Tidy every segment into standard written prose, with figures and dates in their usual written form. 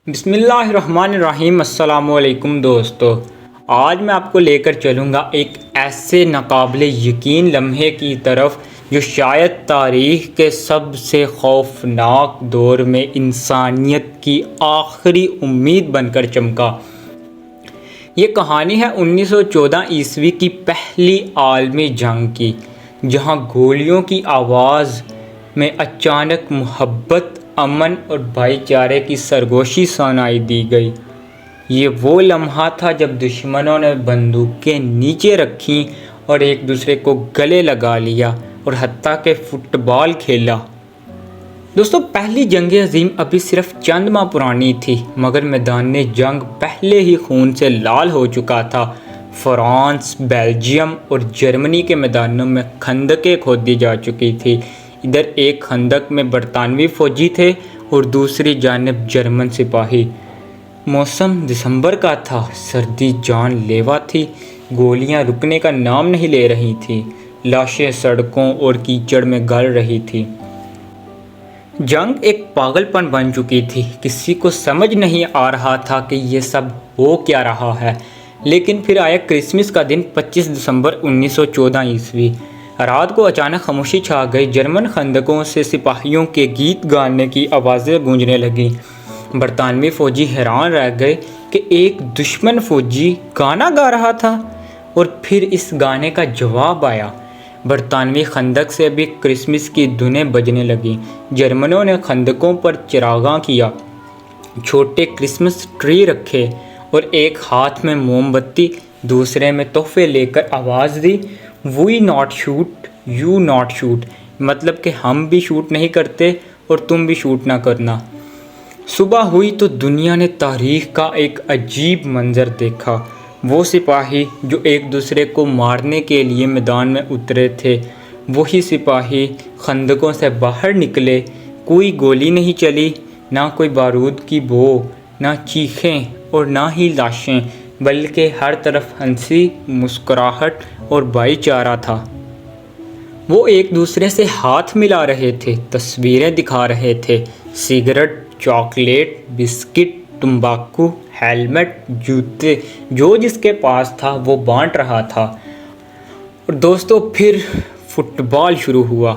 بسم اللہ الرحمن الرحیم۔ السلام علیکم دوستو، آج میں آپ کو لے کر چلوں گا ایک ایسے ناقابل یقین لمحے کی طرف جو شاید تاریخ کے سب سے خوفناک دور میں انسانیت کی آخری امید بن کر چمکا۔ یہ کہانی ہے 1914 عیسوی کی پہلی عالمی جنگ کی، جہاں گولیوں کی آواز میں اچانک محبت، امن اور بھائی چارے کی سرگوشی سنائی دی گئی۔ یہ وہ لمحہ تھا جب دشمنوں نے بندوقیں نیچے رکھیں اور ایک دوسرے کو گلے لگا لیا اور حتیٰ کہ فٹ بال کھیلا۔ دوستو، پہلی جنگ عظیم ابھی صرف چند ماہ پرانی تھی، مگر میدان جنگ پہلے ہی خون سے لال ہو چکا تھا۔ فرانس، بیلجیم اور جرمنی کے میدانوں میں خندقیں کھودی جا چکی تھی۔ ادھر ایک خندق میں برطانوی فوجی تھے اور دوسری جانب جرمن سپاہی۔ موسم دسمبر کا تھا، سردی جان لیوا تھی، گولیاں رکنے کا نام نہیں لے رہی تھیں، لاشیں سڑکوں اور کیچڑ میں گل رہی تھیں۔ جنگ ایک پاگل پن بن چکی تھی، کسی کو سمجھ نہیں آ رہا تھا کہ یہ سب ہو کیا رہا ہے۔ لیکن پھر آیا کرسمس کا دن، 25 دسمبر 1914 عیسوی۔ رات کو اچانک خاموشی چھا گئی۔ جرمن خندقوں سے سپاہیوں کے گیت گانے کی آوازیں گونجنے لگیں۔ برطانوی فوجی حیران رہ گئے کہ ایک دشمن فوجی گانا گا رہا تھا، اور پھر اس گانے کا جواب آیا۔ برطانوی خندق سے بھی کرسمس کی دھنیں بجنے لگیں۔ جرمنوں نے خندقوں پر چراغاں کیا، چھوٹے کرسمس ٹری رکھے اور ایک ہاتھ میں موم بتی، دوسرے میں تحفے لے کر آواز دی، "we not shoot, you not shoot", مطلب کہ ہم بھی شوٹ نہیں کرتے اور تم بھی شوٹ نہ کرنا۔ صبح ہوئی تو دنیا نے تاریخ کا ایک عجیب منظر دیکھا۔ وہ سپاہی جو ایک دوسرے کو مارنے کے لیے میدان میں اترے تھے، وہی سپاہی خندقوں سے باہر نکلے۔ کوئی گولی نہیں چلی، نہ کوئی بارود کی بو، نہ چیخیں اور نہ ہی لاشیں، بلکہ ہر طرف ہنسی، مسکراہٹ اور بھائی چارہ تھا۔ وہ ایک دوسرے سے ہاتھ ملا رہے تھے، تصویریں دکھا رہے تھے، سگریٹ، چاکلیٹ، بسکٹ، تمباکو، ہیلمٹ، جوتے، جو جس کے پاس تھا وہ بانٹ رہا تھا۔ اور دوستو، پھر فٹ بال شروع ہوا۔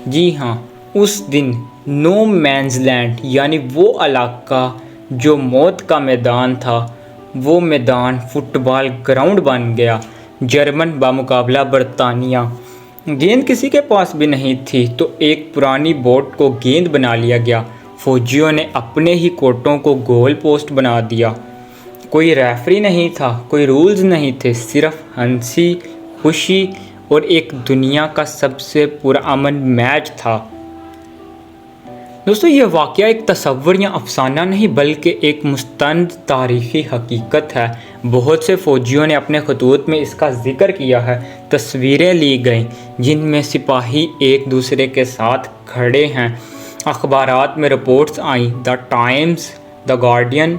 جی ہاں، اس دن نو مینز لینڈ، یعنی وہ علاقہ جو موت کا میدان تھا، وہ میدان فٹ بال گراؤنڈ بن گیا۔ جرمن بمقابلہ برطانیہ۔ گیند کسی کے پاس بھی نہیں تھی تو ایک پرانی بوٹ کو گیند بنا لیا گیا۔ فوجیوں نے اپنے ہی کوٹوں کو گول پوسٹ بنا دیا۔ کوئی ریفری نہیں تھا، کوئی رولز نہیں تھے، صرف ہنسی، خوشی اور ایک دنیا کا سب سے پرامن میچ تھا۔ دوستو، یہ واقعہ ایک تصور یا افسانہ نہیں بلکہ ایک مستند تاریخی حقیقت ہے۔ بہت سے فوجیوں نے اپنے خطوط میں اس کا ذکر کیا ہے۔ تصویریں لی گئیں جن میں سپاہی ایک دوسرے کے ساتھ کھڑے ہیں۔ اخبارات میں رپورٹس آئیں، the times, the guardian,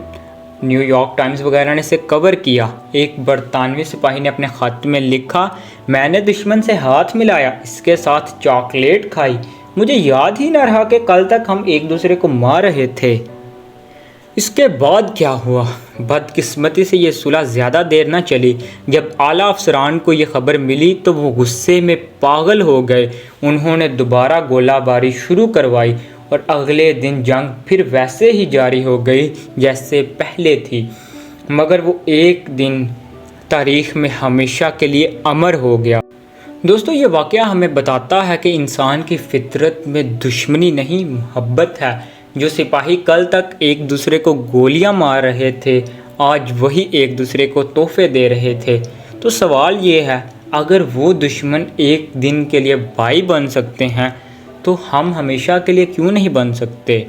new York Times وغیرہ نے اسے کور کیا۔ ایک برطانوی سپاہی نے اپنے خط میں لکھا، "میں نے دشمن سے ہاتھ ملایا، اس کے ساتھ چاکلیٹ کھائی، مجھے یاد ہی نہ رہا کہ کل تک ہم ایک دوسرے کو مار رہے تھے"۔ اس کے بعد کیا ہوا؟ بدقسمتی سے یہ صلح زیادہ دیر نہ چلی۔ جب اعلیٰ افسران کو یہ خبر ملی تو وہ غصے میں پاگل ہو گئے۔ انہوں نے دوبارہ گولہ باری شروع کروائی اور اگلے دن جنگ پھر ویسے ہی جاری ہو گئی جیسے پہلے تھی، مگر وہ ایک دن تاریخ میں ہمیشہ کے لیے امر ہو گیا۔ دوستو، یہ واقعہ ہمیں بتاتا ہے کہ انسان کی فطرت میں دشمنی نہیں، محبت ہے۔ جو سپاہی کل تک ایک دوسرے کو گولیاں مار رہے تھے، آج وہی ایک دوسرے کو تحفے دے رہے تھے۔ تو سوال یہ ہے، اگر وہ دشمن ایک دن کے لیے بھائی بن سکتے ہیں تو ہم ہمیشہ کے لیے کیوں نہیں بن سکتے؟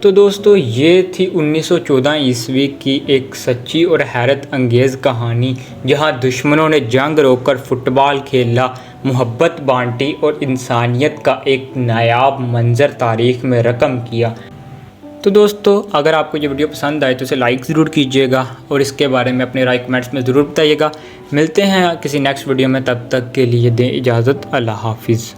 تو دوستو، یہ تھی 1914 عیسوی کی ایک سچی اور حیرت انگیز کہانی، جہاں دشمنوں نے جنگ روک کر فٹ بال کھیلا، محبت بانٹی اور انسانیت کا ایک نایاب منظر تاریخ میں رقم کیا۔ تو دوستو، اگر آپ کو یہ ویڈیو پسند آئے تو اسے لائک ضرور کیجیے گا اور اس کے بارے میں اپنے رائے کمنٹس میں ضرور بتائیے گا۔ ملتے ہیں کسی نیکسٹ ویڈیو میں، تب تک کے لیے دیں اجازت، اللہ حافظ۔